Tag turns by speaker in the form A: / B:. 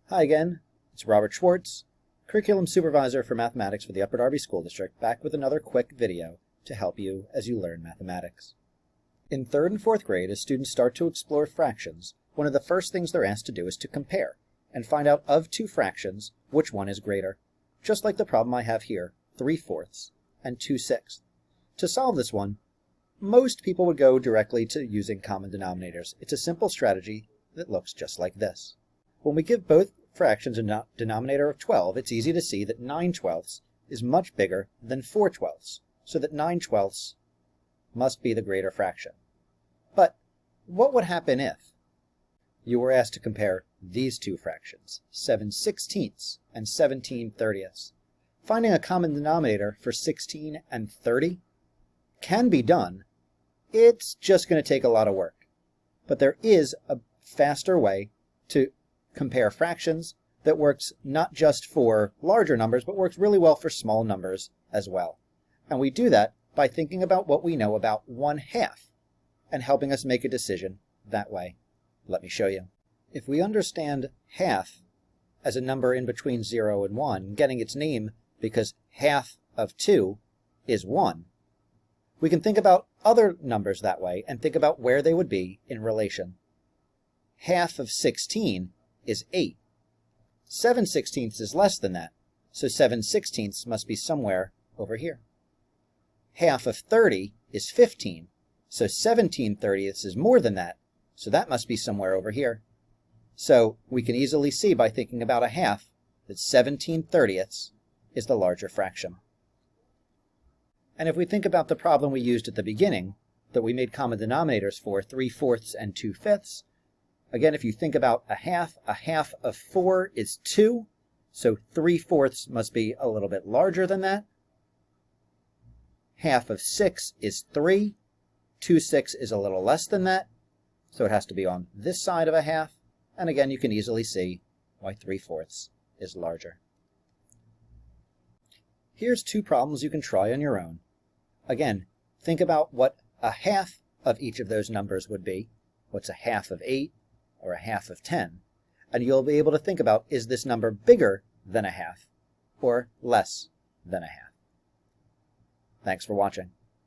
A: Hi again, it's Robert Schwartz, Curriculum Supervisor for Mathematics for the Upper Darby School District, back with another quick video to help you as you learn mathematics. In 3rd and 4th grade, as students start to explore fractions, one of the first things they're asked to do is to compare and find out of two fractions which one is greater. Just like the problem I have here, 3/4 and 2/6. To solve this one, most people would go directly to using common denominators. It's a simple strategy that looks just like this. When we give both fractions a denominator of 12, it's easy to see that 9/12 is much bigger than 4/12, so that 9/12 must be the greater fraction. But what would happen if you were asked to compare these two fractions, 7/16 and 17/30? Finding a common denominator for 16 and 30 can be done. It's just going to take a lot of work. But there is a faster way to compare fractions that works not just for larger numbers, but works really well for small numbers as well. And we do that by thinking about what we know about 1/2 and helping us make a decision that way. Let me show you. If we understand half as a number in between 0 and 1, getting its name because half of 2 is 1, we can think about other numbers that way and think about where they would be in relation. Half of 16 is 8. 7/16 is less than that, so 7/16 must be somewhere over here. Half of 30 is 15, so 17/30 is more than that, so that must be somewhere over here. So we can easily see by thinking about a half that 17/30 is the larger fraction. And if we think about the problem we used at the beginning, that we made common denominators for, 3/4 and 2/5, again, if you think about a half of 4 is 2, so 3/4 must be a little bit larger than that. Half of 6 is 3, 2/6 is a little less than that, so it has to be on this side of a half, and again, you can easily see why 3/4 is larger. Here's two problems you can try on your own. Again, think about what a half of each of those numbers would be. What's a half of 8 or a half of 10? And you'll be able to think about, is this number bigger than a half or less than a half? Thanks for watching.